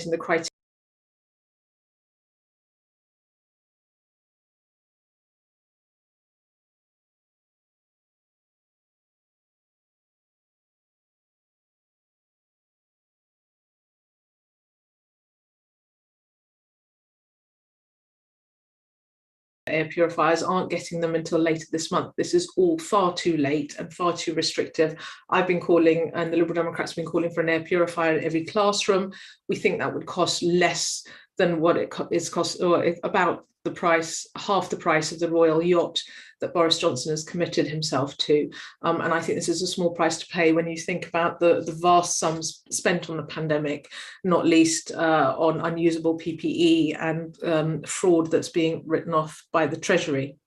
the criteria air purifiers aren't getting them until later this month. This is all far too late and far too restrictive. I've been calling, and the Liberal Democrats have been calling, for an air purifier in every classroom. We think that would cost less than what it is cost, or about the price, half the price of the royal yacht that Boris Johnson has committed himself to. And I think this is a small price to pay when you think about the vast sums spent on the pandemic, not least on unusable PPE and fraud that's being written off by the Treasury.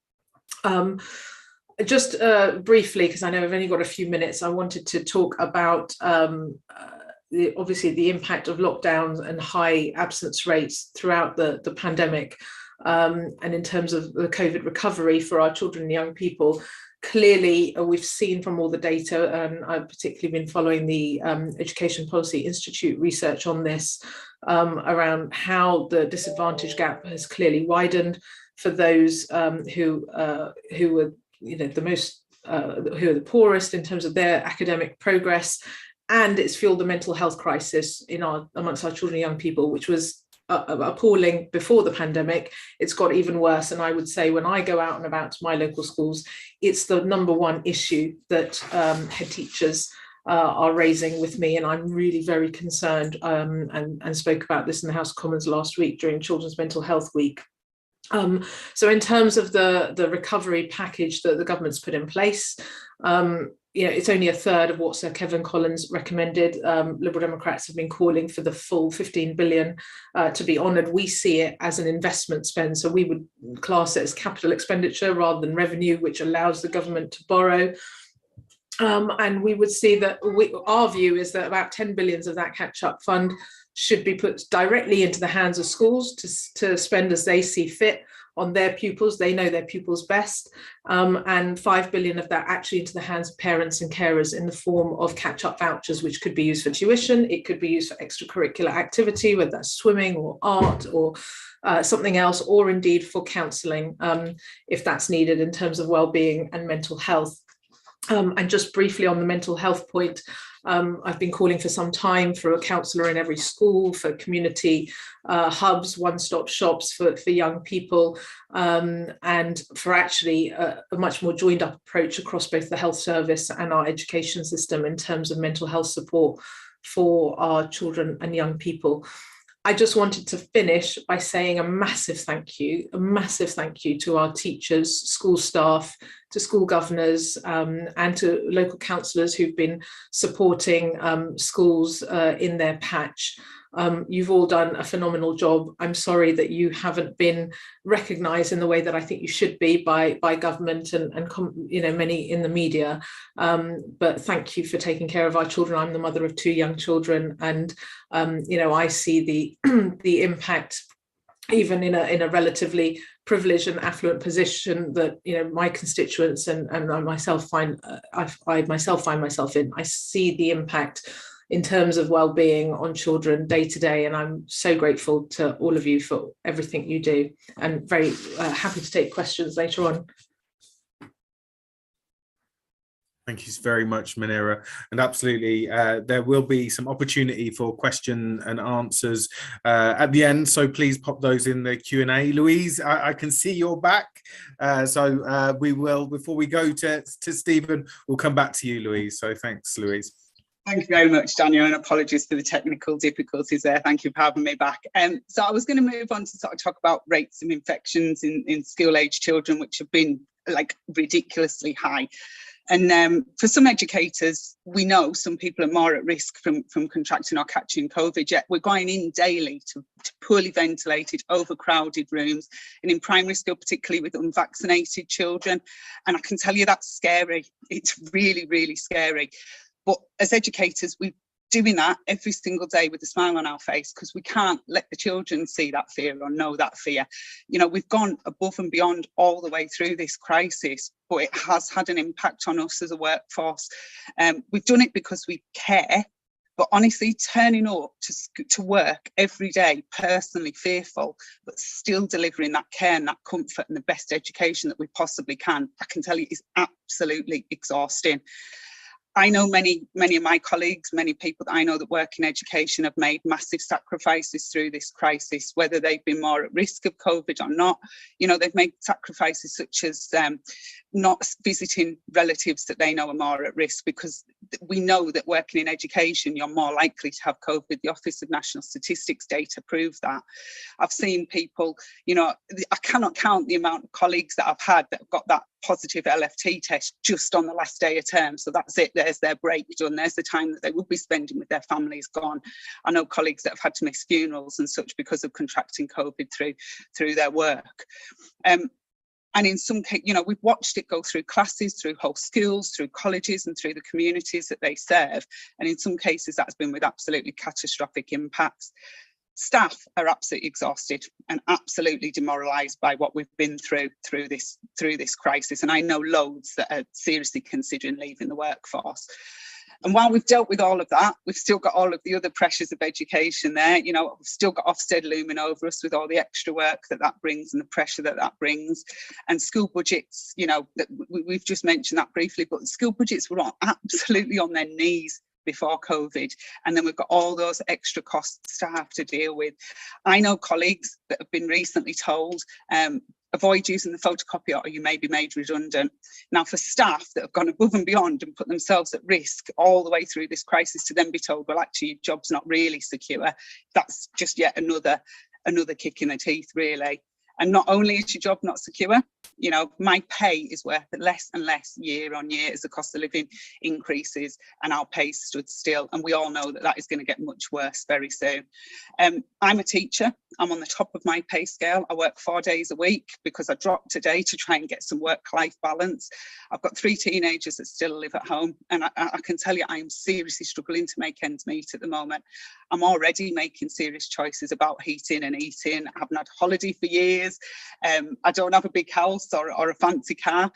Just briefly, because I know I've only got a few minutes, I wanted to talk about obviously the impact of lockdowns and high absence rates throughout the pandemic. And in terms of the COVID recovery for our children and young people, clearly we've seen from all the data, and I've particularly been following the Education Policy Institute research on this, around how the disadvantage gap has clearly widened for those who are the most who are the poorest in terms of their academic progress, and it's fueled the mental health crisis amongst our children and young people, which was appalling before the pandemic. It's got even worse, and I would say when I go out and about to my local schools, it's the number one issue that head teachers are raising with me, and I'm really very concerned, and spoke about this in the House of Commons last week during Children's Mental Health Week. So in terms of the recovery package that the government's put in place, it's only a third of what Sir Kevan Collins recommended. Liberal Democrats have been calling for the full 15 billion to be honoured. We see it as an investment spend, so we would class it as capital expenditure rather than revenue, which allows the government to borrow. And we would see that our view is that about 10 billion of that catch-up fund should be put directly into the hands of schools to spend as they see fit on their pupils. They know their pupils best, and 5 billion of that actually into the hands of parents and carers in the form of catch-up vouchers, which could be used for tuition, it could be used for extracurricular activity, whether that's swimming or art or something else, or indeed for counselling if that's needed in terms of well-being and mental health. And just briefly on the mental health point, I've been calling for some time for a counsellor in every school, for community hubs, one-stop shops for young people, and for actually a much more joined up approach across both the health service and our education system in terms of mental health support for our children and young people. I just wanted to finish by saying a massive thank you to our teachers, school staff, to school governors, and to local councillors who've been supporting schools in their patch. You've all done a phenomenal job. I'm sorry that you haven't been recognised in the way that I think you should be by government and many in the media. But thank you for taking care of our children. I'm the mother of 2 young children, and I see the impact even in a relatively privileged and affluent position that my constituents and I myself find myself in. I see the impact in terms of well-being on children day to day, and I'm so grateful to all of you for everything you do, and very happy to take questions later on. Thank you very much, Munira. And absolutely, there will be some opportunity for question and answers at the end. So please pop those in the Q&A. Louise, I can see you're back. So we will, before we go to Stephen, we'll come back to you, Louise. So thanks, Louise. Thank you very much, Daniel, and apologies for the technical difficulties there. Thank you for having me back. So I was going to move on to sort of talk about rates of infections in school-age children, which have been like ridiculously high. And for some educators, we know some people are more at risk from contracting or catching COVID, yet we're going in daily to poorly ventilated, overcrowded rooms, and in primary school, particularly with unvaccinated children. And I can tell you that's scary. It's really, really scary. But as educators, we're doing that every single day with a smile on our face, because we can't let the children see that fear or know that fear. We've gone above and beyond all the way through this crisis, but it has had an impact on us as a workforce. We've done it because we care But honestly, turning up to work every day, personally fearful, but still delivering that care and that comfort and the best education that we possibly can, I can tell you is absolutely exhausting. I know many of my colleagues, many people that I know that work in education have made massive sacrifices through this crisis, whether they've been more at risk of COVID or not. You know, they've made sacrifices such as not visiting relatives that they know are more at risk, because we know that working in education, you're more likely to have COVID. The Office of National Statistics data proves that. I've seen people, you know, I cannot count the amount of colleagues that I've had that have got that positive LFT test just on the last day of term. So that's it, there's their break done, there's the time that they would be spending with their families gone. I know colleagues that have had to miss funerals and such because of contracting COVID through their work. And in some cases, you know, we've watched it go through classes, through whole schools, through colleges and through the communities that they serve. And in some cases, that's been with absolutely catastrophic impacts. Staff are absolutely exhausted and absolutely demoralised by what we've been through this crisis. And I know loads that are seriously considering leaving the workforce. And while we've dealt with all of that, we've still got all of the other pressures of education there. You know, we've still got Ofsted looming over us with all the extra work that brings and the pressure that brings. And school budgets, you know, we've just mentioned that briefly, but school budgets were absolutely on their knees before COVID. And then we've got all those extra costs to have to deal with. I know colleagues that have been recently told, avoid using the photocopier or you may be made redundant. Now, for staff that have gone above and beyond and put themselves at risk all the way through this crisis, to then be told, well, actually, your job's not really secure, that's just yet another kick in the teeth, really. And not only is your job not secure, you know, my pay is worth less and less year on year as the cost of living increases and our pay stood still. And we all know that that is going to get much worse very soon. I'm a teacher. I'm on the top of my pay scale. I work 4 days a week because I dropped a day to try and get some work-life balance. I've got 3 teenagers that still live at home. And I can tell you, I am seriously struggling to make ends meet at the moment. I'm already making serious choices about heating and eating. I haven't had a holiday for years. I don't have a big house or a fancy car.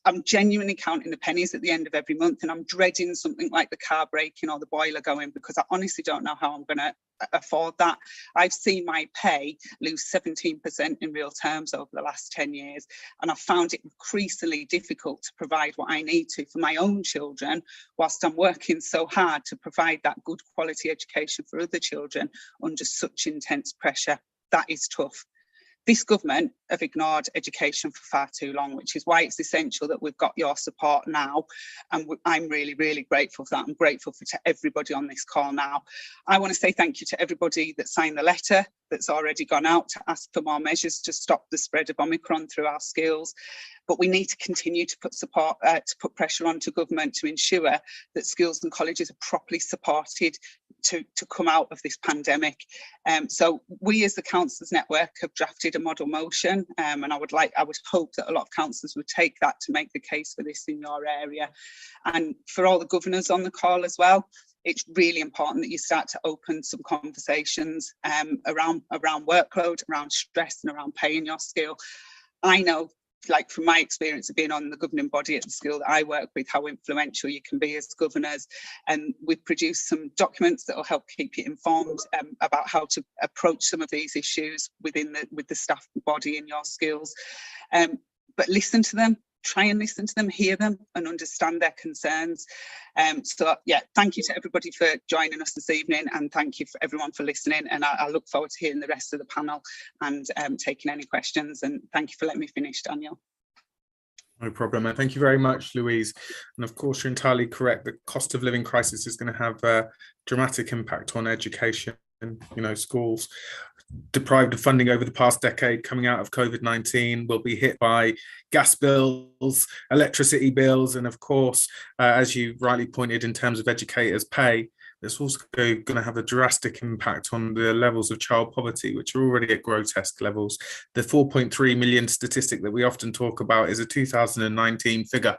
I'm genuinely counting the pennies at the end of every month, and I'm dreading something like the car breaking or the boiler going, because I honestly don't know how I'm going to afford that. I've seen my pay lose 17% in real terms over the last 10 years, and I've found it increasingly difficult to provide what I need to for my own children, whilst I'm working so hard to provide that good quality education for other children under such intense pressure. That is tough. This government have ignored education for far too long, which is why it's essential that we've got your support now. And I'm really, really grateful for that. I'm grateful to everybody on this call now. I want to say thank you to everybody that signed the letter that's already gone out to ask for more measures to stop the spread of Omicron through our schools. But we need to continue to put pressure onto government to ensure that schools and colleges are properly supported to come out of this pandemic. So we as the Councillors Network have drafted a model motion, and I would hope that a lot of councillors would take that to make the case for this in your area. And for all the governors on the call as well, it's really important that you start to open some conversations around workload, around stress and around pay in your school. I know, like from my experience of being on the governing body at the school that I work with, how influential you can be as governors. And we've produced some documents that will help keep you informed about how to approach some of these issues with the staff body in your schools. But listen to them. Try and listen to them, hear them and understand their concerns. So yeah, thank you to everybody for joining us this evening, and thank you for everyone for listening, and I look forward to hearing the rest of the panel and taking any questions, and thank you for letting me finish, Daniel. No problem, and thank you very much, Louise. And of course, you're entirely correct. The cost of living crisis is going to have a dramatic impact on education. You know, schools deprived of funding over the past decade coming out of COVID-19 will be hit by gas bills, electricity bills, and of course, as you rightly pointed, in terms of educators' pay, it's also going to have a drastic impact on the levels of child poverty, which are already at grotesque levels. The 4.3 million statistic that we often talk about is a 2019 figure.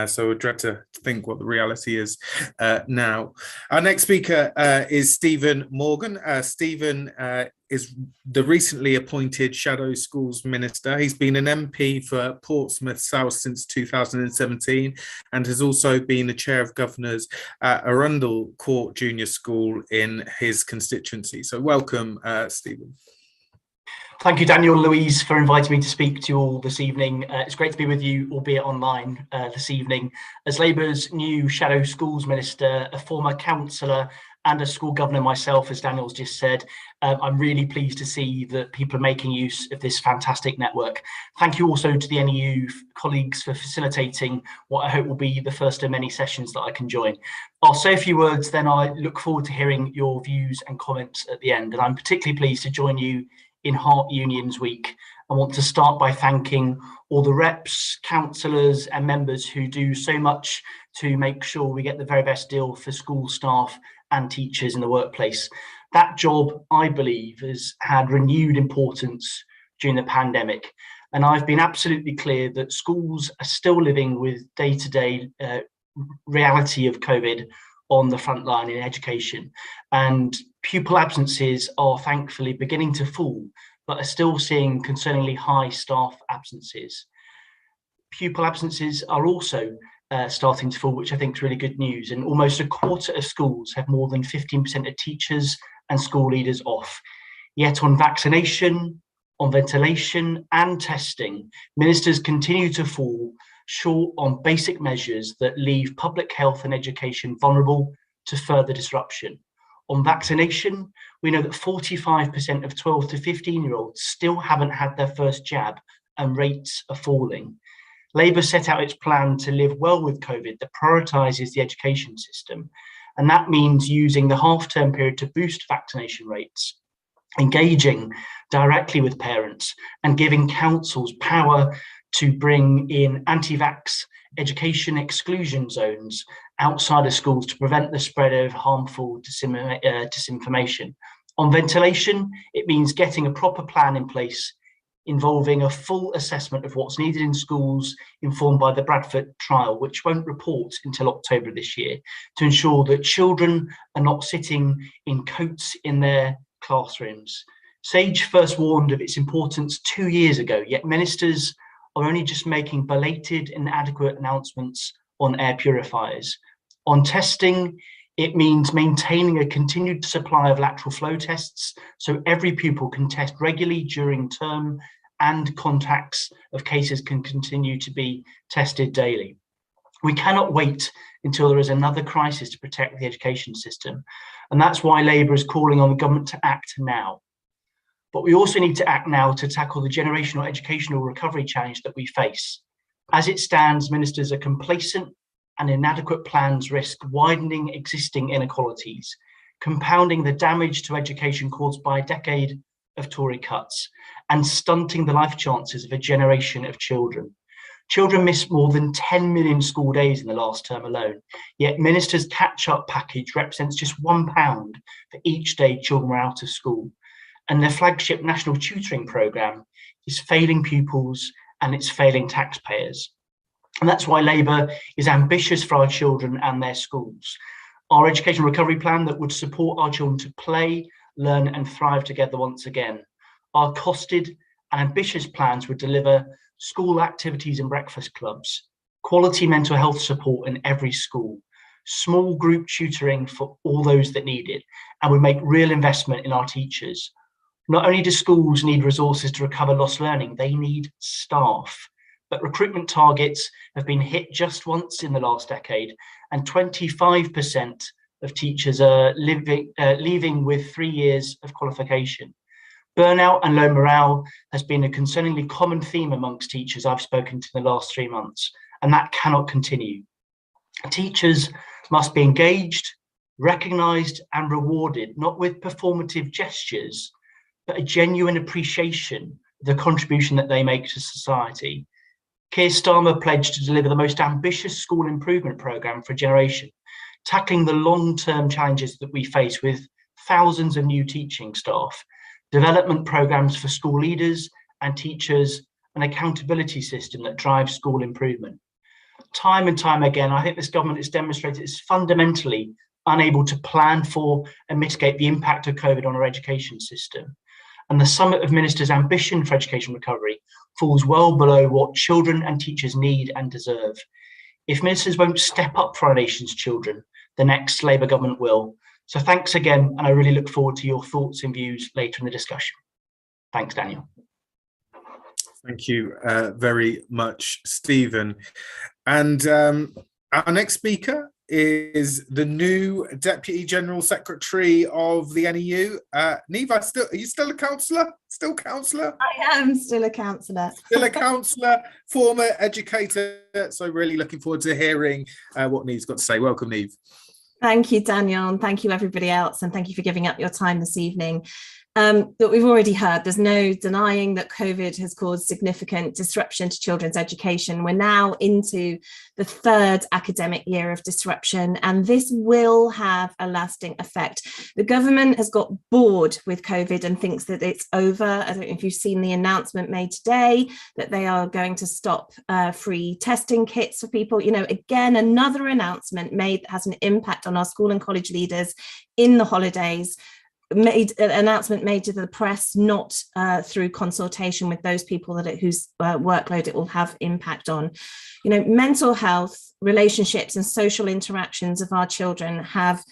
So I dread to think what the reality is now. Our next speaker is Stephen Morgan. Stephen is the recently appointed Shadow Schools Minister. He's been an MP for Portsmouth South since 2017 and has also been the Chair of Governors at Arundel Court Junior School in his constituency. So welcome, Stephen. Thank you, Daniel and Louise, for inviting me to speak to you all this evening. It's great to be with you, albeit online, this evening. As Labour's new Shadow Schools Minister, a former councillor and a school governor myself, as Daniel's just said, I'm really pleased to see that people are making use of this fantastic network. Thank you also to the NEU colleagues for facilitating what I hope will be the first of many sessions that I can join. I'll say a few words, then I look forward to hearing your views and comments at the end. And I'm particularly pleased to join you in Heart Unions Week. I want to start by thanking all the reps, councillors and members who do so much to make sure we get the very best deal for school staff and teachers in the workplace. That job, I believe, has had renewed importance during the pandemic. And I've been absolutely clear that schools are still living with day-to-day reality of COVID on the front line in education. And pupil absences are thankfully beginning to fall, but are still seeing concerningly high staff absences. Pupil absences are also starting to fall, which I think is really good news. And almost a quarter of schools have more than 15% of teachers and school leaders off. Yet on vaccination, on ventilation and testing, ministers continue to fall short on basic measures that leave public health and education vulnerable to further disruption. On vaccination, we know that 45% of 12 to 15-year-olds still haven't had their first jab, and rates are falling. Labour set out its plan to live well with COVID that prioritises the education system, and that means using the half-term period to boost vaccination rates, engaging directly with parents and giving councils power to bring in anti-vax education exclusion zones outside of schools to prevent the spread of harmful disinformation. On ventilation, it means getting a proper plan in place involving a full assessment of what's needed in schools, informed by the Bradford trial, which won't report until October this year, to ensure that children are not sitting in coats in their classrooms. SAGE first warned of its importance 2 years ago, yet ministers are only just making belated, inadequate announcements on air purifiers. On testing, it means maintaining a continued supply of lateral flow tests so every pupil can test regularly during term and contacts of cases can continue to be tested daily. We cannot wait until there is another crisis to protect the education system, and that's why Labour is calling on the government to act now. But we also need to act now to tackle the generational educational recovery challenge that we face. As it stands, ministers are complacent and inadequate plans risk widening existing inequalities, compounding the damage to education caused by a decade of Tory cuts, and stunting the life chances of a generation of children. Children missed more than 10 million school days in the last term alone, yet ministers' catch-up package represents just £1 for each day children were out of school. And their flagship national tutoring programme is failing pupils and it's failing taxpayers. And that's why Labour is ambitious for our children and their schools. Our education recovery plan that would support our children to play, learn and thrive together once again. Our costed and ambitious plans would deliver school activities and breakfast clubs, quality mental health support in every school, small group tutoring for all those that need it, and would make real investment in our teachers. Not only do schools need resources to recover lost learning, they need staff. But recruitment targets have been hit just once in the last decade, and 25% of teachers are leaving with 3 years of qualification. Burnout and low morale has been a concerningly common theme amongst teachers I've spoken to in the last 3 months, and that cannot continue. Teachers must be engaged, recognised and rewarded, not with performative gestures, but a genuine appreciation of the contribution that they make to society. Keir Starmer pledged to deliver the most ambitious school improvement programme for a generation, tackling the long-term challenges that we face with thousands of new teaching staff, development programmes for school leaders and teachers, an accountability system that drives school improvement. Time and time again, I think this government has demonstrated it's fundamentally unable to plan for and mitigate the impact of COVID on our education system. and the summit of ministers' ambition for education recovery falls well below what children and teachers need and deserve. If ministers won't step up for our nation's children, the next Labour government will. So thanks again, and I really look forward to your thoughts and views later in the discussion. Thanks, Daniel. Thank you very much, Stephen. And our next speaker is the new Deputy General Secretary of the NEU. Niamh, are you still a councillor? Still councillor? I am still a councillor. Still a councillor, former educator. So really looking forward to hearing what Niamh's got to say. Welcome, Niamh. Thank you, Daniel, and thank you everybody else, and thank you for giving up your time this evening. That we've already heard, there's no denying that COVID has caused significant disruption to children's education. We're now into the third academic year of disruption, and this will have a lasting effect. The government has got bored with COVID and thinks that it's over. I don't know if you've seen the announcement made today that they are going to stop free testing kits for people. You know, again, another announcement made that has an impact on our school and college leaders in the holidays. Made an announcement made to the press, not through consultation with those people whose workload it will have impact on. You know, mental health, relationships and social interactions of our children have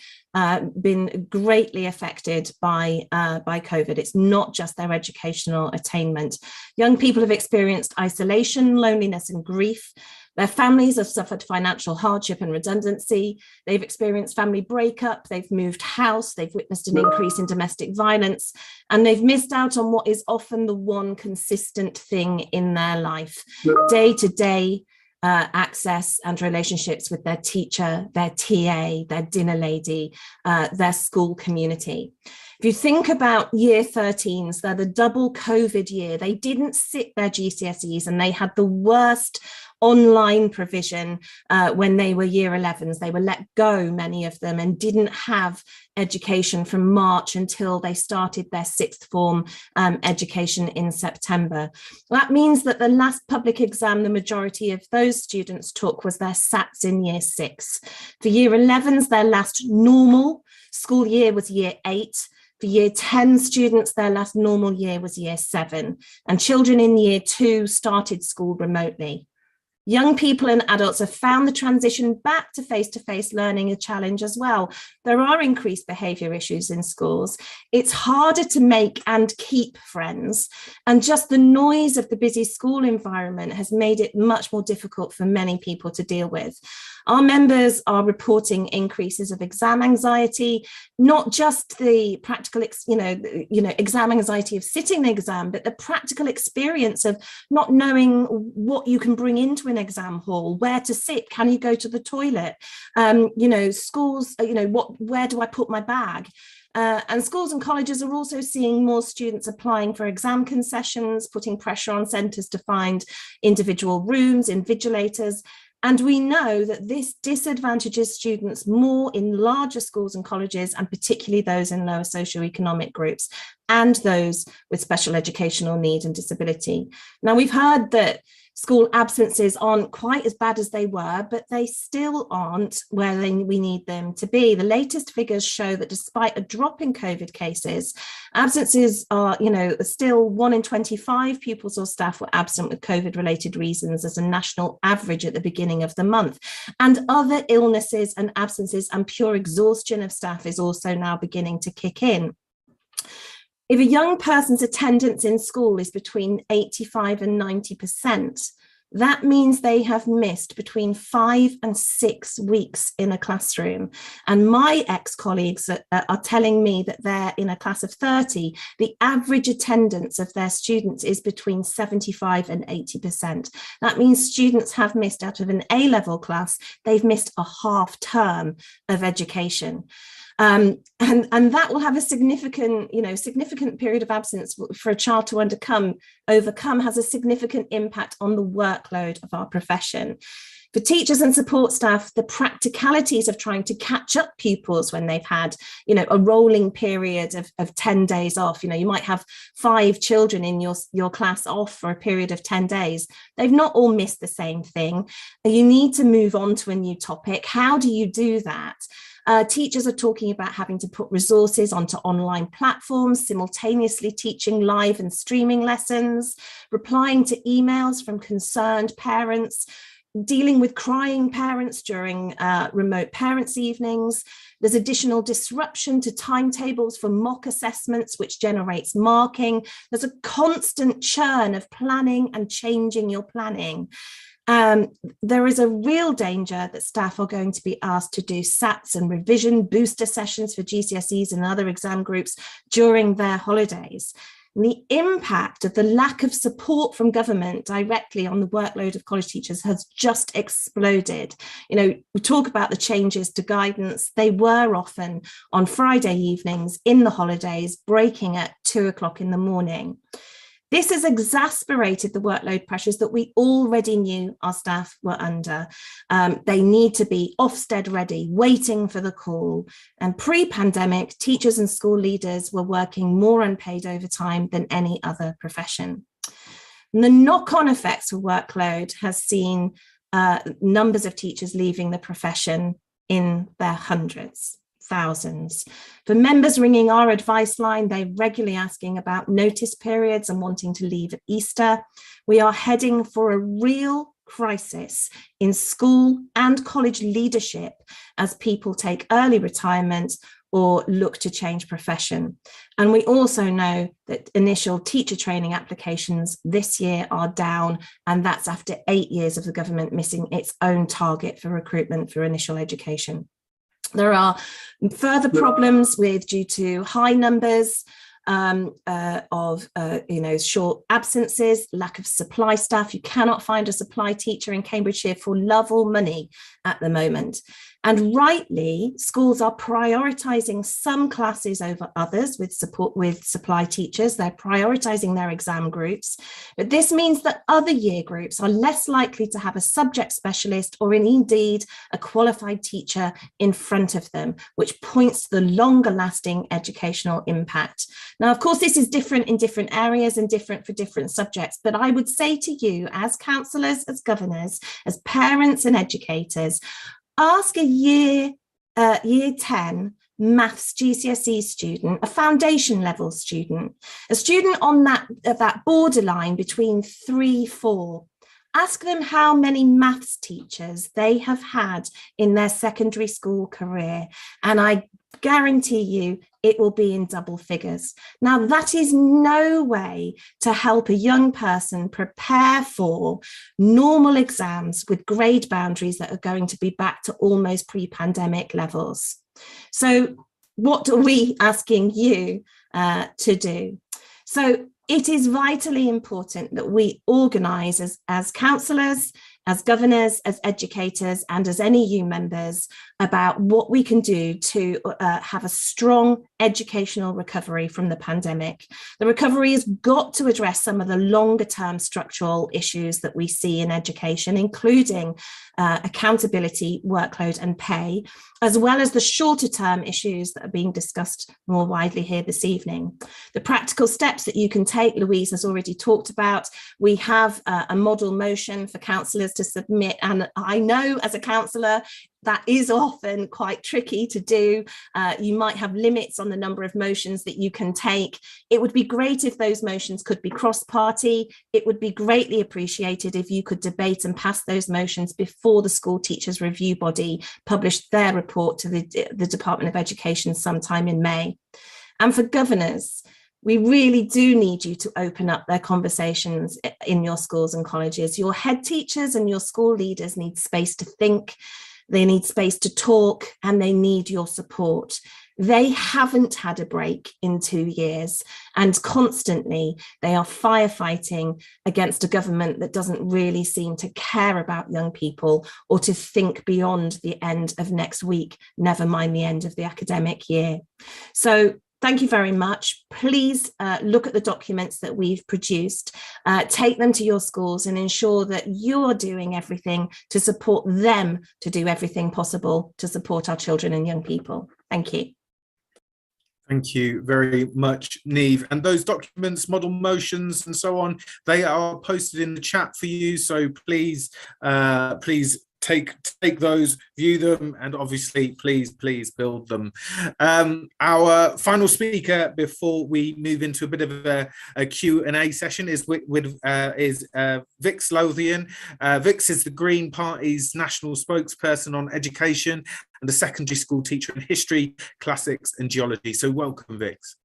been greatly affected by COVID. It's not just their educational attainment. Young people have experienced isolation, loneliness and grief. Their families have suffered financial hardship and redundancy. They've experienced family breakup. They've moved house. They've witnessed an increase in domestic violence, and they've missed out on what is often the one consistent thing in their life, day-to-day access and relationships with their teacher, their TA, their dinner lady, their school community. If you think about year 13s, they're the double COVID year. They didn't sit their GCSEs and they had the worst online provision when they were year 11s. They were let go, many of them, and didn't have education from March until they started their sixth form education in September. That means that the last public exam the majority of those students took was their SATs in year 6. For year 11s, their last normal school year was year 8. For year 10 students, their last normal year was year 7. And children in year 2 started school remotely. Young people and adults have found the transition back to face-to-face learning a challenge as well. There are increased behaviour issues in schools. It's harder to make and keep friends, and just the noise of the busy school environment has made it much more difficult for many people to deal with. Our members are reporting increases of exam anxiety, not just the practical, exam anxiety of sitting the exam, but the practical experience of not knowing what you can bring into an exam hall, where to sit, can you go to the toilet, schools, where do I put my bag? And schools and colleges are also seeing more students applying for exam concessions, putting pressure on centres to find individual rooms, invigilators. And we know that this disadvantages students more in larger schools and colleges, and particularly those in lower socioeconomic groups and those with special educational need and disability. Now, we've heard that school absences aren't quite as bad as they were, but they still aren't where we need them to be. The latest figures show that despite a drop in COVID cases, absences are, still 1 in 25 pupils or staff were absent with COVID-related reasons as a national average at the beginning of the month. And other illnesses and absences and pure exhaustion of staff is also now beginning to kick in. If a young person's attendance in school is between 85 and 90%, that means they have missed between 5 and 6 weeks in a classroom. And my ex-colleagues are telling me that they're in a class of 30, the average attendance of their students is between 75 and 80%. That means students have missed, out of an A-level class, they've missed a half term of education. And that will have a significant period of absence for a child to overcome has a significant impact on the workload of our profession. For teachers and support staff, the practicalities of trying to catch up pupils when they've had, a rolling period of 10 days off. You might have 5 children in your class off for a period of 10 days. They've not all missed the same thing. You need to move on to a new topic. How do you do that? Teachers are talking about having to put resources onto online platforms, simultaneously teaching live and streaming lessons, replying to emails from concerned parents, dealing with crying parents during remote parents' evenings. There's additional disruption to timetables for mock assessments, which generates marking. There's a constant churn of planning and changing your planning. There is a real danger that staff are going to be asked to do SATs and revision booster sessions for GCSEs and other exam groups during their holidays. And the impact of the lack of support from government directly on the workload of college teachers has just exploded. You know, we talk about the changes to guidance. They were often on Friday evenings in the holidays, breaking at 2 o'clock in the morning. This has exasperated the workload pressures that we already knew our staff were under. They need to be Ofsted ready, waiting for the call. And pre-pandemic, teachers and school leaders were working more unpaid overtime than any other profession. And the knock-on effects of workload has seen numbers of teachers leaving the profession in their hundreds. Thousands. For members ringing our advice line, they're regularly asking about notice periods and wanting to leave at Easter. We are heading for a real crisis in school and college leadership as people take early retirement or look to change profession. And we also know that initial teacher training applications this year are down, and that's after 8 years of the government missing its own target for recruitment for initial education. There are further problems due to high numbers of short absences, lack of supply staff. You cannot find a supply teacher in Cambridgeshire for love or money at the moment. And rightly, schools are prioritising some classes over others with supply teachers. They're prioritising their exam groups. But this means that other year groups are less likely to have a subject specialist or indeed a qualified teacher in front of them, which points to the longer lasting educational impact. Now, of course, this is different in different areas and different for different subjects. But I would say to you, as councillors, as governors, as parents and educators, ask a year 10 maths GCSE student, a foundation level student, a student on that borderline between 3-4. Ask them how many maths teachers they have had in their secondary school career, and I guarantee you it will be in double figures. Now, that is no way to help a young person prepare for normal exams with grade boundaries that are going to be back to almost pre-pandemic levels. So what are we asking you to do? So it is vitally important that we organise as councillors, as governors, as educators, and as NEU members about what we can do to have a strong educational recovery from the pandemic. The recovery has got to address some of the longer term structural issues that we see in education, including accountability, workload and pay, as well as the shorter term issues that are being discussed more widely here this evening. The practical steps that you can take, Louise has already talked about. We have a model motion for councillors to submit, and I know as a councillor that is often quite tricky to do. You might have limits on the number of motions that you can take. It would be great if those motions could be cross-party. It would be greatly appreciated if you could debate and pass those motions before the school teachers review body published their report to the Department of Education sometime in May. And for governors, we really do need you to open up their conversations in your schools and colleges. Your head teachers and your school leaders need space to think. They need space to talk, and they need your support. They haven't had a break in 2 years, and constantly they are firefighting against a government that doesn't really seem to care about young people or to think beyond the end of next week, never mind the end of the academic year. So thank you very much. Please look at the documents that we've produced, take them to your schools and ensure that you're doing everything to support them to do everything possible to support our children and young people. Thank you. Thank you very much, Niamh. And those documents, model motions and so on, they are posted in the chat for you. So please take those, view them, and obviously please build them. Our final speaker before we move into a bit of a Q&A session is Vix Lothian. Vix is the Green Party's national spokesperson on education and a secondary school teacher in history, classics and geology. So welcome, Vix.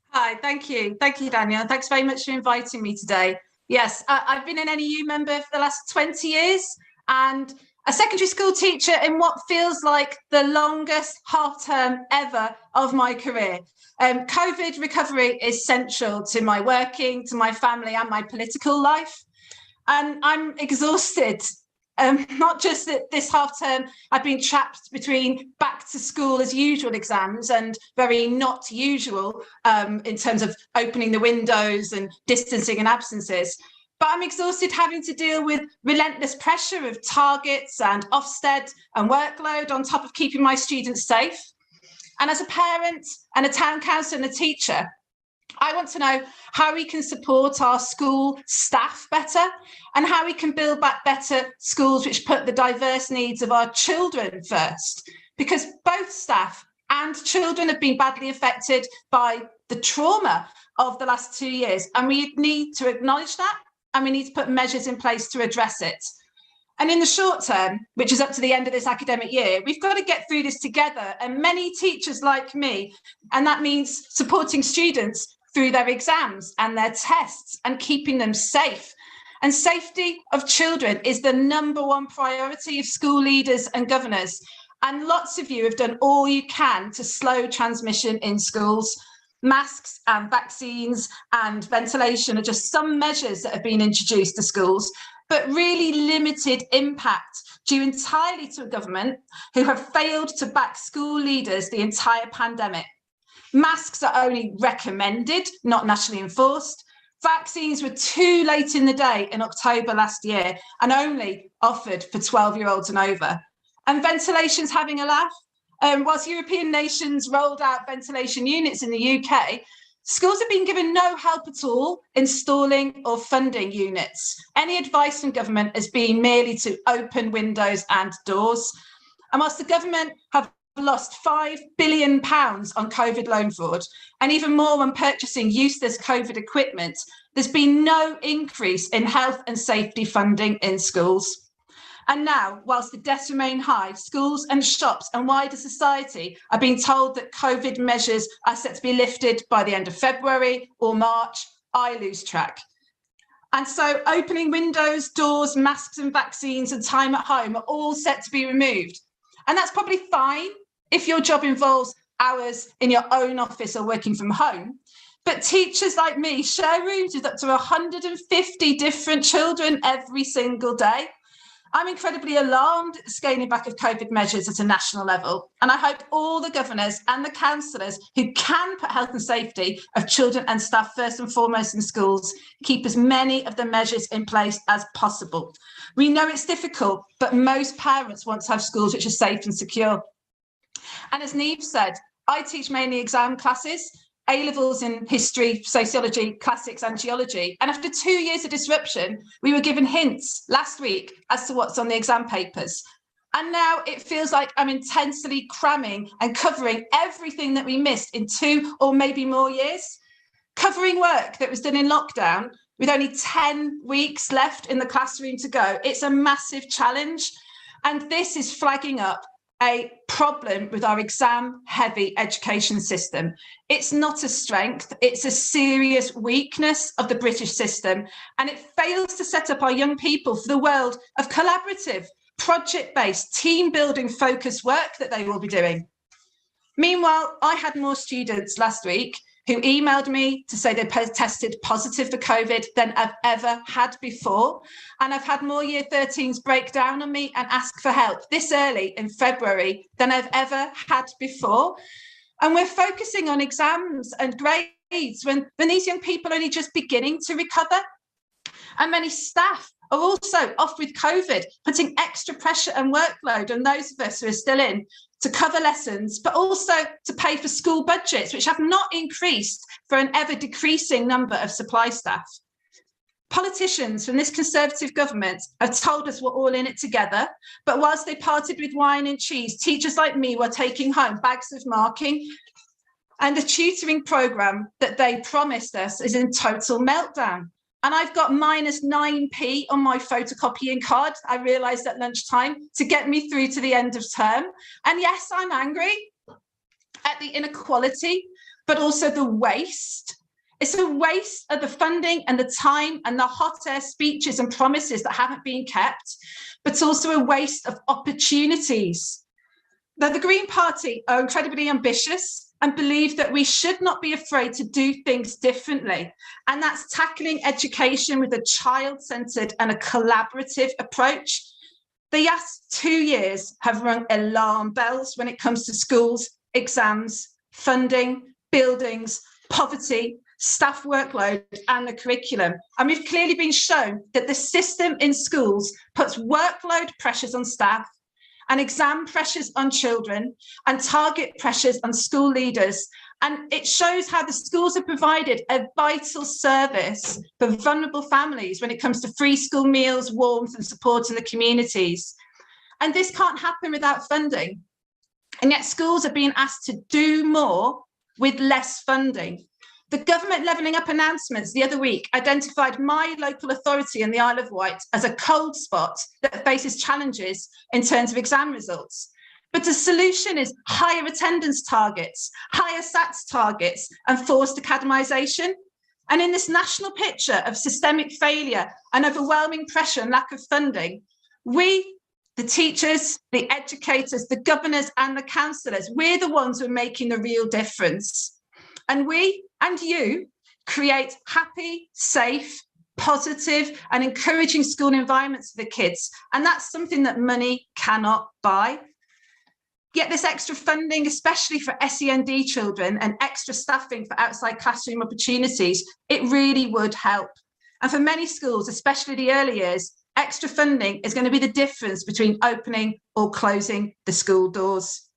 Hi, thank you, Daniel. Thanks very much for inviting me today. Yes, I've been an NEU member for the last 20 years and a secondary school teacher in what feels like the longest half term ever of my career. COVID recovery is central to my working, to my family and my political life. And I'm exhausted. Not just that this half term I've been trapped between back to school as usual exams and very not usual in terms of opening the windows and distancing and absences. But I'm exhausted having to deal with relentless pressure of targets and Ofsted and workload on top of keeping my students safe. And as a parent and a town council and a teacher, I want to know how we can support our school staff better and how we can build back better schools which put the diverse needs of our children first, because both staff and children have been badly affected by the trauma of the last 2 years. And we need to acknowledge that and we need to put measures in place to address it. And in the short term, which is up to the end of this academic year, we've got to get through this together. And many teachers like me, and that means supporting students through their exams and their tests and keeping them safe. And safety of children is the #1 priority of school leaders and governors. And lots of you have done all you can to slow transmission in schools. Masks and vaccines and ventilation are just some measures that have been introduced to schools, but really limited impact due entirely to a government who have failed to back school leaders the entire pandemic. Masks are only recommended, not nationally enforced. Vaccines were too late in the day in October last year and only offered for 12-year-olds and over. And ventilation's having a laugh. Whilst European nations rolled out ventilation units in the UK, schools have been given no help at all installing or funding units. Any advice from government has been merely to open windows and doors. And whilst the government have lost £5 billion on COVID loan fraud, and even more on purchasing useless COVID equipment, there's been no increase in health and safety funding in schools. And now, whilst the deaths remain high, schools and shops and wider society are being told that COVID measures are set to be lifted by the end of February or March. I lose track. And so opening windows, doors, masks and vaccines and time at home are all set to be removed. And that's probably fine if your job involves hours in your own office or working from home. But teachers like me share rooms with up to 150 different children every single day. I'm incredibly alarmed at the scaling back of COVID measures at a national level. And I hope all the governors and the councillors who can put health and safety of children and staff first and foremost in schools keep as many of the measures in place as possible. We know it's difficult, but most parents want to have schools which are safe and secure. And as Niamh said, I teach mainly exam classes, A-levels in history, sociology, classics and geology. And after 2 years of disruption, we were given hints last week as to what's on the exam papers. And now it feels like I'm intensely cramming and covering everything that we missed in 2 or maybe more years. Covering work that was done in lockdown with only 10 weeks left in the classroom to go. It's a massive challenge. And this is flagging up a problem with our exam-heavy education system. It's not a strength, it's a serious weakness of the British system, and it fails to set up our young people for the world of collaborative, project-based, team-building focused work that they will be doing. Meanwhile, I had more students last week who emailed me to say they tested positive for COVID than I've ever had before. And I've had more Year 13s break down on me and ask for help this early in February than I've ever had before. And we're focusing on exams and grades when these young people are only just beginning to recover. And many staff are also off with COVID, putting extra pressure and workload on those of us who are still in to cover lessons, but also to pay for school budgets, which have not increased for an ever decreasing number of supply staff. Politicians from this Conservative government have told us we're all in it together, but whilst they parted with wine and cheese, teachers like me were taking home bags of marking, and the tutoring programme that they promised us is in total meltdown. And I've got -9p on my photocopying card, I realised at lunchtime, to get me through to the end of term. And yes, I'm angry at the inequality, but also the waste. It's a waste of the funding and the time and the hot air speeches and promises that haven't been kept, but also a waste of opportunities. Now, the Green Party are incredibly ambitious and believe that we should not be afraid to do things differently. And that's tackling education with a child-centred and a collaborative approach. The last 2 years have rung alarm bells when it comes to schools, exams, funding, buildings, poverty, staff workload and the curriculum. And we've clearly been shown that the system in schools puts workload pressures on staff and exam pressures on children and target pressures on school leaders. And it shows how the schools have provided a vital service for vulnerable families when it comes to free school meals, warmth and support in the communities. And this can't happen without funding. And yet schools are being asked to do more with less funding. The government levelling up announcements the other week identified my local authority in the Isle of Wight as a cold spot that faces challenges in terms of exam results. But the solution is higher attendance targets, higher SATs targets, and forced academisation. And in this national picture of systemic failure and overwhelming pressure and lack of funding, we, the teachers, the educators, the governors, and the councillors, we're the ones who are making a real difference. And we and you create happy, safe, positive, and encouraging school environments for the kids. And that's something that money cannot buy. Yet this extra funding, especially for SEND children and extra staffing for outside classroom opportunities, it really would help. And for many schools, especially the early years, extra funding is going to be the difference between opening or closing the school doors.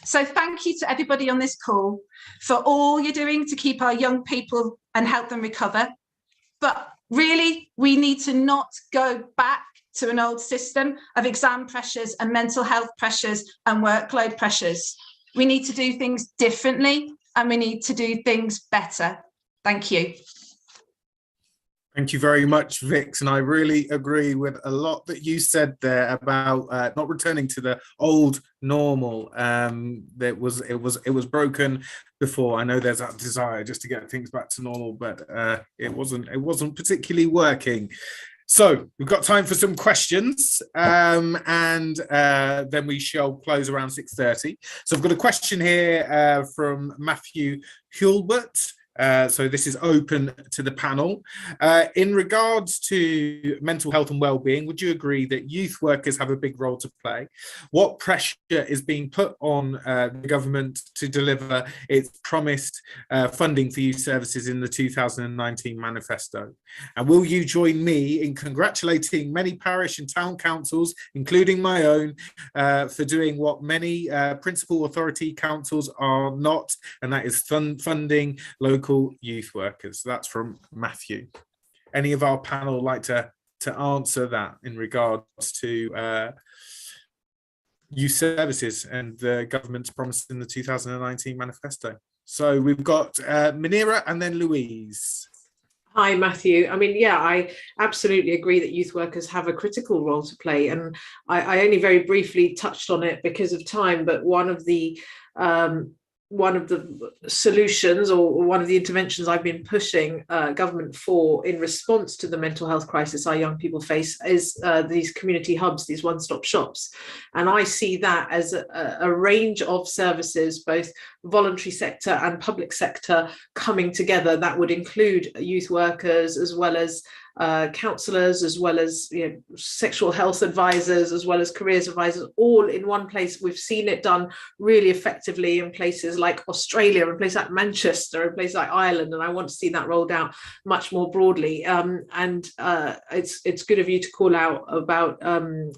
So thank you to everybody on this call for all you're doing to keep our young people and help them recover. But really, we need to not go back to an old system of exam pressures and mental health pressures and workload pressures. We need to do things differently and we need to do things better. Thank you. Thank you very much, Vix, and I really agree with a lot that you said there about not returning to the old normal. It was broken before. I know there's that desire just to get things back to normal, but it wasn't particularly working. So we've got time for some questions, and then we shall close around 6:30. So I've got a question here from Matthew Hulbert. So this is open to the panel. In regards to mental health and well-being, would you agree that youth workers have a big role to play? What pressure is being put on the government to deliver its promised funding for youth services in the 2019 manifesto? And will you join me in congratulating many parish and town councils, including my own, for doing what many principal authority councils are not, and that is funding local youth workers? That's from Matthew. Any of our panel like to answer that in regards to youth services and the government's promise in the 2019 manifesto? So we've got Munira and then Louise. Hi, Matthew. I mean, yeah, I absolutely agree that youth workers have a critical role to play. And I only very briefly touched on it because of time, but one of the solutions or one of the interventions I've been pushing government for in response to the mental health crisis our young people face is these community hubs, these one-stop shops. And I see that as a range of services, both voluntary sector and public sector coming together. That would include youth workers as well as counsellors, as well as sexual health advisors, as well as careers advisors, all in one place. We've seen it done really effectively in places like Australia, in places like Manchester, in places like Ireland, and I want to see that rolled out much more broadly. It's good of you to call out about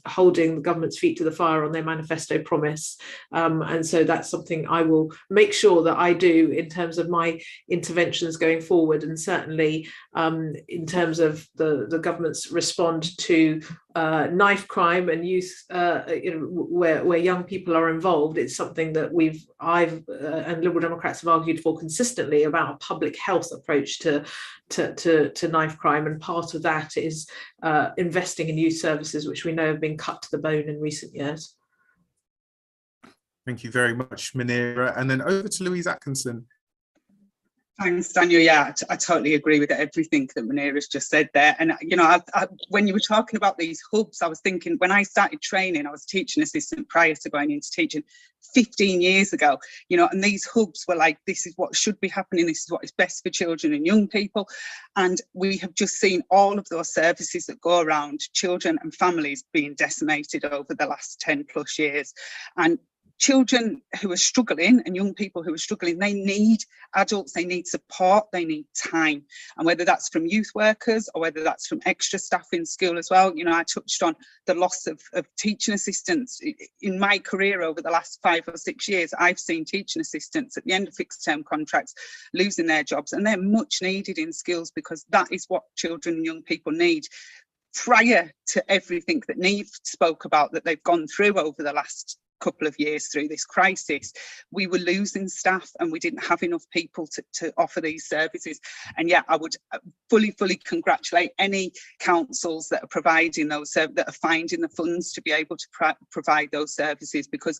holding the government's feet to the fire on their manifesto promise, and so that's something I will make sure that I do in terms of my interventions going forward, and certainly in terms of the government's respond to knife crime and youth, where young people are involved. It's something that I've and Liberal Democrats have argued for consistently, about a public health approach to knife crime, and part of that is investing in youth services, which we know have been cut to the bone in recent years. Thank you very much, Munira. And then over to Louise Atkinson. Thanks, Daniel. Yeah, I totally agree with everything that Munira's just said there. And, when you were talking about these hubs, I was thinking, when I started training, I was a teaching assistant prior to going into teaching 15 years ago, and these hubs were like, this is what should be happening, this is what is best for children and young people. And we have just seen all of those services that go around children and families being decimated over the last 10 plus years. And children who are struggling and young people who are struggling, they need adults, they need support, they need time. And whether that's from youth workers or whether that's from extra staff in school as well. I touched on the loss of teaching assistants. In my career over the last 5 or 6 years, I've seen teaching assistants at the end of fixed term contracts losing their jobs, and they're much needed in schools, because that is what children and young people need. Prior to everything that Niamh spoke about that they've gone through over the last couple of years through this crisis, we were losing staff and we didn't have enough people to offer these services. And yeah, I would fully congratulate any councils that are providing those, that are finding the funds to be able to provide those services, because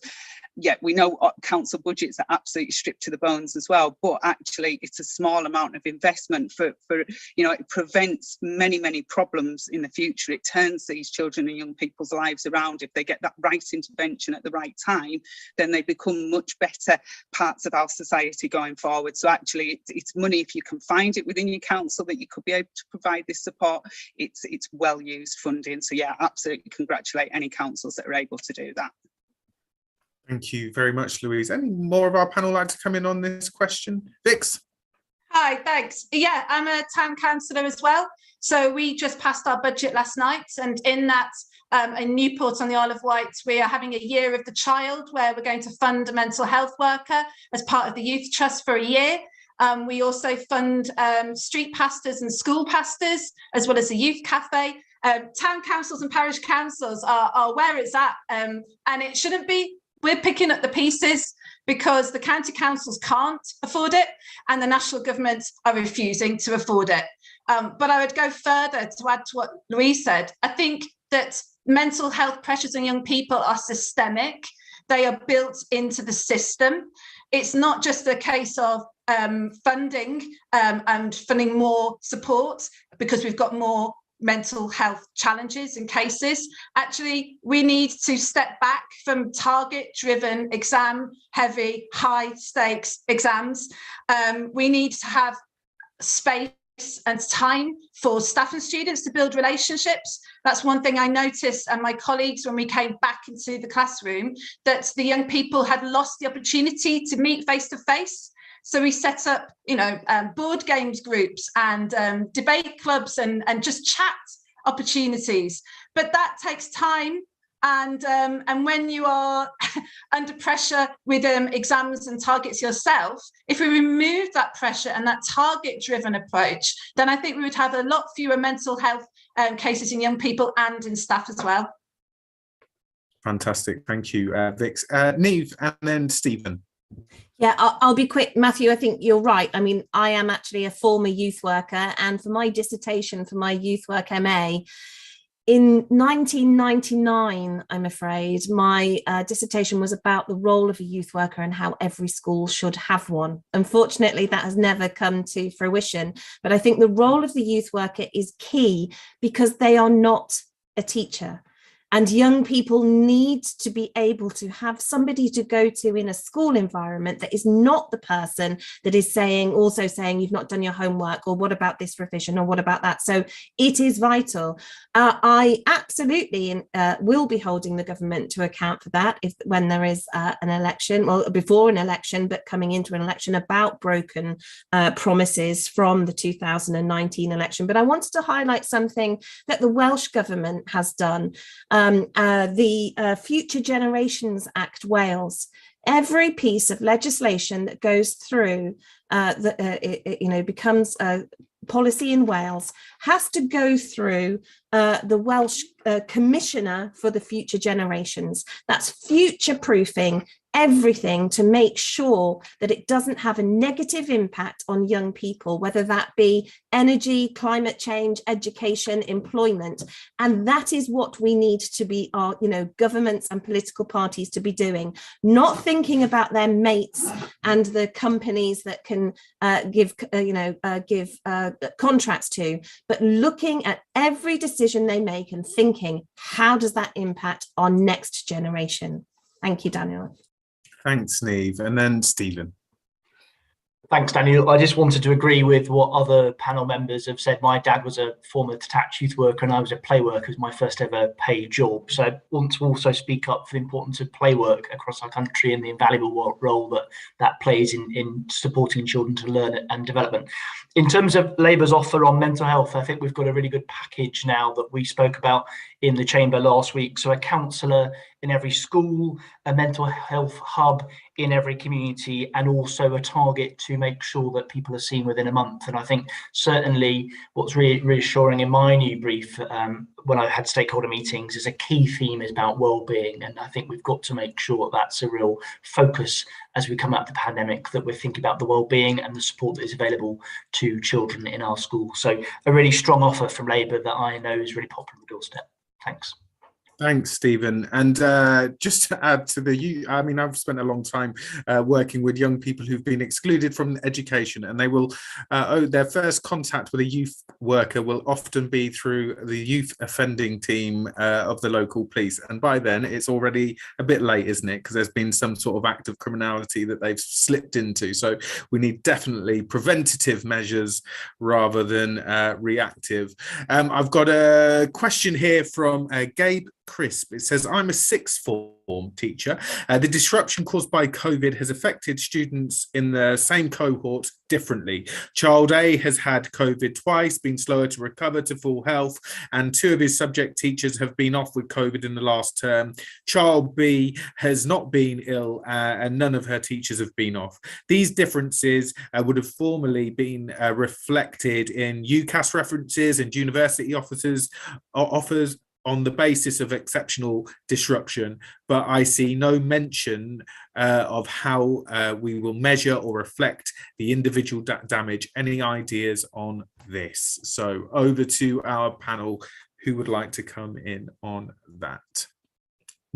yeah, we know council budgets are absolutely stripped to the bones as well, but actually it's a small amount of investment for it prevents many problems in the future. It turns these children and young people's lives around. If they get that right intervention at the right time, then they become much better parts of our society going forward. So actually it's money, if you can find it within your council that you could be able to provide this support, it's well used funding. So yeah, absolutely congratulate any councils that are able to do that. Thank you very much, Louise. Any more of our panel like to come in on this question? Vix? Hi, thanks. Yeah, I'm a town councillor as well. So we just passed our budget last night, and in that, in Newport on the Isle of Wight, we are having a year of the child where we're going to fund a mental health worker as part of the Youth Trust for a year. We also fund street pastors and school pastors, as well as a youth cafe. Town councils and parish councils are where it's at, and it shouldn't be. We're picking up the pieces because the county councils can't afford it and the national government are refusing to afford it. But I would go further to add to what Louise said. I think that mental health pressures on young people are systemic. They are built into the system. It's not just a case of funding and funding more support because we've got more mental health challenges and cases. Actually, we need to step back from target-driven, exam-heavy, high-stakes exams. We need to have space and time for staff and students to build relationships. That's one thing I noticed, and my colleagues, when we came back into the classroom, that the young people had lost the opportunity to meet face-to-face. So we set up, board games groups and debate clubs and just chat opportunities. But that takes time. And when you are under pressure with exams and targets yourself, if we remove that pressure and that target-driven approach, then I think we would have a lot fewer mental health cases in young people and in staff as well. Fantastic. Thank you, Vix. Niamh and then Stephen. Yeah, I'll be quick, Matthew. I think you're right. I mean, I am actually a former youth worker, and for my dissertation, for my youth work MA, in 1999, I'm afraid, my dissertation was about the role of a youth worker and how every school should have one. Unfortunately, that has never come to fruition. But I think the role of the youth worker is key because they are not a teacher. And young people need to be able to have somebody to go to in a school environment that is not the person that is also saying you've not done your homework, or what about this revision, or what about that. So it is vital. I absolutely will be holding the government to account for that when there is an election, well, before an election, but coming into an election, about broken promises from the 2019 election. But I wanted to highlight something that the Welsh government has done. The Future Generations Act Wales. Every piece of legislation that goes through becomes policy in Wales has to go through the Welsh Commissioner for the Future Generations. That's future-proofing everything to make sure that it doesn't have a negative impact on young people, whether that be energy, climate change, education, employment. And that is what we need to be, our, governments and political parties to be doing, not thinking about their mates and the companies that can give contracts to, but looking at every decision they make and thinking, how does that impact our next generation? Thank you, Daniel. Thanks, Niamh. And then Stephen. Thanks, Daniel. I just wanted to agree with what other panel members have said. My dad was a former detached youth worker and I was a play worker. It was my first ever paid job. So I want to also speak up for the importance of play work across our country and the invaluable role that plays in supporting children to learn and development. In terms of Labour's offer on mental health, I think we've got a really good package now that we spoke about in the chamber last week. So a counsellor in every school, a mental health hub in every community, and also a target to make sure that people are seen within a month. And I think certainly what's really reassuring in my new brief when I had stakeholder meetings is a key theme is about well-being. And I think we've got to make sure that's a real focus as we come out of the pandemic, that we're thinking about the well-being and the support that is available to children in our schools. So a really strong offer from Labour that I know is really popular on the doorstep. Thanks. Thanks, Stephen. And just to add to I've spent a long time working with young people who've been excluded from education, and they will, their first contact with a youth worker will often be through the youth offending team of the local police. And by then it's already a bit late, isn't it? Because there's been some sort of act of criminality that they've slipped into. So we need definitely preventative measures rather than reactive. I've got a question here from Gabe Crisp. It says, I'm a sixth form teacher. The disruption caused by COVID has affected students in the same cohort differently. Child A has had COVID twice, been slower to recover to full health, and 2 of his subject teachers have been off with COVID in the last term. Child B has not been ill, and none of her teachers have been off. These differences would have formerly been reflected in UCAS references and university offers on the basis of exceptional disruption, but I see no mention of how we will measure or reflect the individual damage. Any ideas on this? So over to our panel. Who would like to come in on that?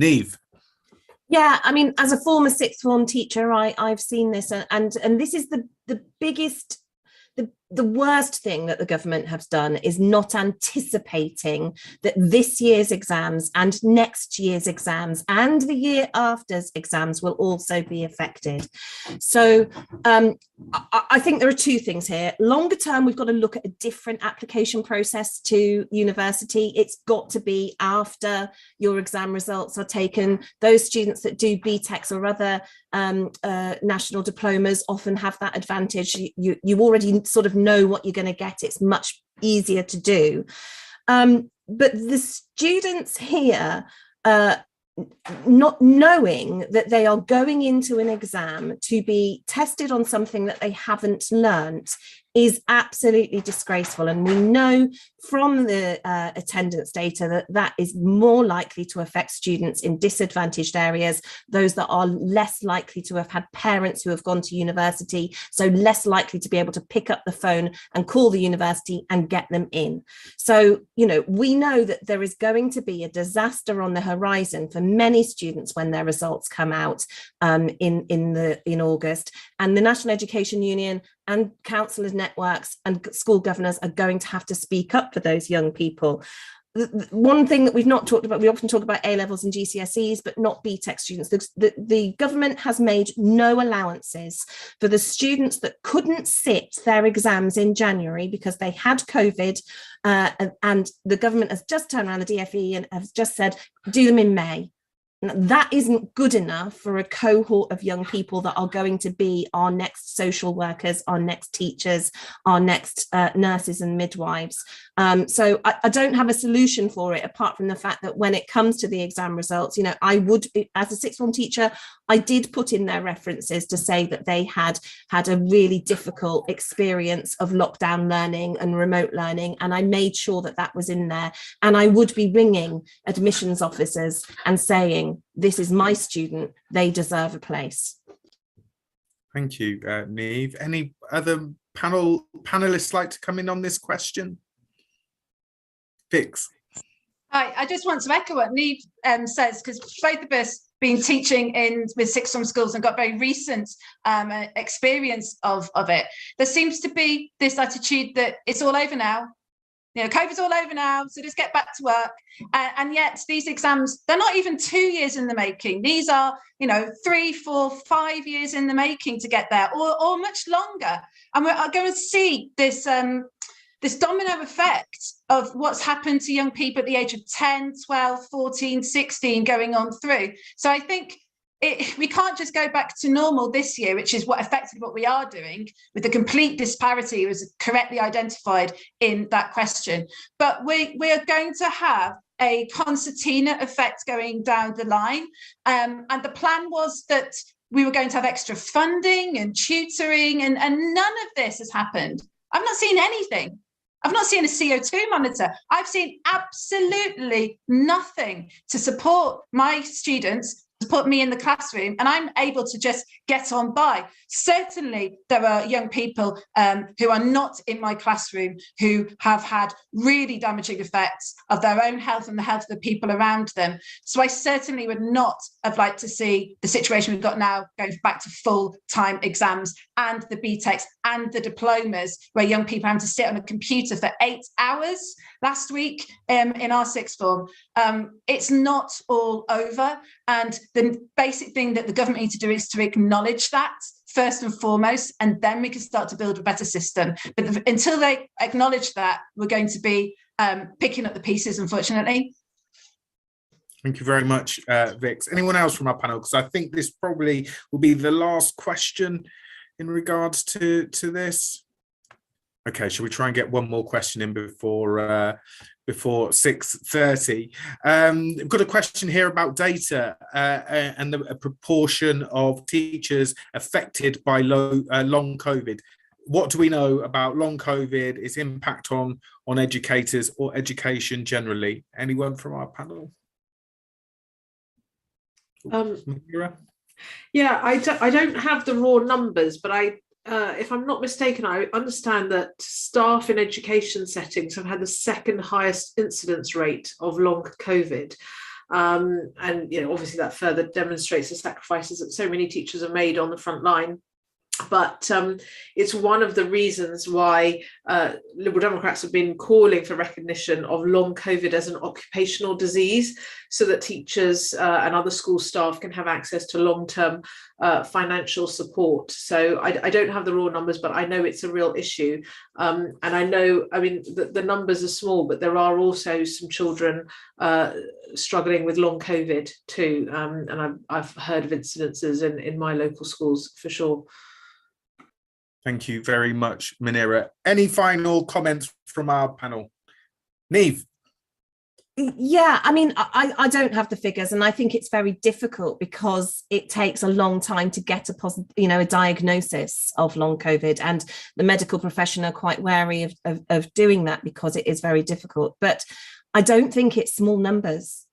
Niamh. Yeah, I mean, as a former sixth form teacher, I've seen this, and this is the biggest. The worst thing that the government has done is not anticipating that this year's exams and next year's exams and the year after's exams will also be affected. So I think there are 2 things here. Longer term, we've got to look at a different application process to university. It's got to be after your exam results are taken. Those students that do BTECs or other national diplomas often have that advantage. You already sort of know what you're going to get. It's much easier to do. But the students here, not knowing that they are going into an exam to be tested on something that they haven't learnt, is absolutely disgraceful. And we know from the attendance data that is more likely to affect students in disadvantaged areas, those that are less likely to have had parents who have gone to university, so less likely to be able to pick up the phone and call the university and get them in. So, we know that there is going to be a disaster on the horizon for many students when their results come out in August. And the National Education Union and councillors networks and school governors are going to have to speak up for those young people. One thing that we've not talked about, we often talk about A-levels and GCSEs, but not BTEC students. The government has made no allowances for the students that couldn't sit their exams in January because they had COVID, and the government has just turned around, the DFE, and has just said, do them in May. That isn't good enough for a cohort of young people that are going to be our next social workers, our next teachers, our next nurses and midwives. So I don't have a solution for it, apart from the fact that when it comes to the exam results, I would, as a sixth form teacher, I did put in their references to say that they had had a really difficult experience of lockdown learning and remote learning, and I made sure that that was in there. And I would be ringing admissions officers and saying, this is my student, they deserve a place. Thank you, Niamh. Any other panelists like to come in on this question? Vix. I just want to echo what Niamh says, because both of us been teaching with sixth form schools and got very recent experience of it. There seems to be this attitude that it's all over now. You know, COVID's all over now, so just get back to work. And yet these exams, they're not even 2 years in the making. These are, 3, 4, 5 years in the making to get there, or much longer. And we're going to see this this domino effect of what's happened to young people at the age of 10, 12, 14, 16 going on through. So I think we can't just go back to normal this year, which is what affected what we are doing, with the complete disparity was correctly identified in that question. But we are going to have a concertina effect going down the line. And the plan was that we were going to have extra funding and tutoring, and none of this has happened. I've not seen anything. I've not seen a CO2 monitor. I've seen absolutely nothing to support my students, support me in the classroom, and I'm able to just get on by. Certainly, there are young people who are not in my classroom who have had really damaging effects of their own health and the health of the people around them. So I certainly would not have liked to see the situation we've got now going back to full-time exams and the BTECs and the diplomas, where young people have to sit on a computer for 8 hours last week in our sixth form. It's not all over, and the basic thing that the government need to do is to acknowledge that first and foremost, and then we can start to build a better system. But until they acknowledge that, we're going to be picking up the pieces, unfortunately. Thank you very much, Vix. Anyone else from our panel? Because I think this probably will be the last question in regards to this. Okay, shall we try and get one more question in before 6:30? I've got a question here about data and a proportion of teachers affected by long COVID. What do we know about long COVID, its impact on educators or education generally? Anyone from our panel? Yeah, I don't have the raw numbers, but if I'm not mistaken, I understand that staff in education settings have had the second highest incidence rate of long COVID. And obviously that further demonstrates the sacrifices that so many teachers have made on the front line. But it's one of the reasons why Liberal Democrats have been calling for recognition of long COVID as an occupational disease, so that teachers and other school staff can have access to long-term financial support. So I don't have the raw numbers, but I know it's a real issue. And I know, the numbers are small, but there are also some children struggling with long COVID too. And I've heard of incidences in my local schools for sure. Thank you very much, Munira. Any final comments from our panel? Niamh? Yeah, I don't have the figures, and I think it's very difficult because it takes a long time to get a diagnosis of long COVID, and the medical profession are quite wary of doing that because it is very difficult. But I don't think it's small numbers.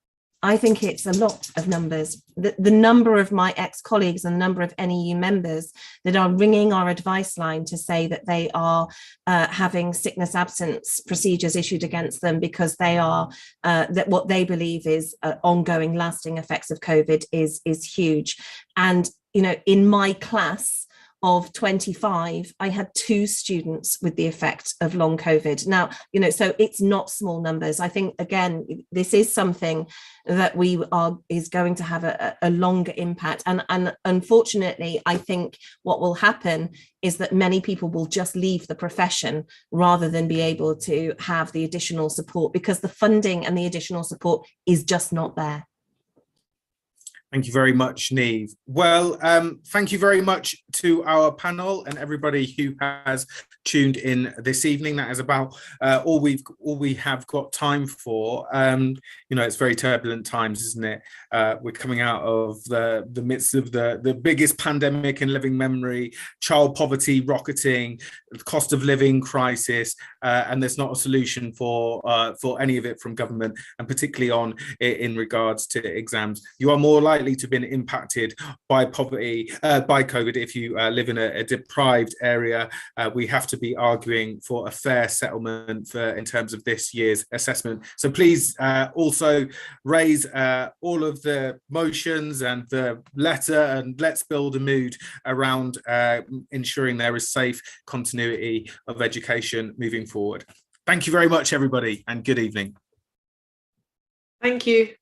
I think it's a lot of numbers. The number of my ex-colleagues and the number of NEU members that are ringing our advice line to say that they are having sickness absence procedures issued against them because they are that what they believe is ongoing lasting effects of COVID is huge. And in my class of 25, I had 2 students with the effect of long COVID. Now, so it's not small numbers. I think, again, this is something that is going to have a longer impact. And unfortunately, I think what will happen is that many people will just leave the profession rather than be able to have the additional support, because the funding and the additional support is just not there. Thank you very much, Niamh. Well, thank you very much to our panel and everybody who has tuned in this evening. That is about all we have got time for. You know, it's very turbulent times, isn't it? We're coming out of the midst of the biggest pandemic in living memory, child poverty rocketing, the cost of living crisis, and there's not a solution for any of it from government, and particularly in regards to exams. You are more likely to have been impacted by poverty, by COVID, if you live in a deprived area. We have to be arguing for a fair settlement in terms of this year's assessment. So please also raise all of the motions and the letter, and let's build a mood around ensuring there is safe continuity of education moving forward. Thank you very much, everybody, and good evening. Thank you.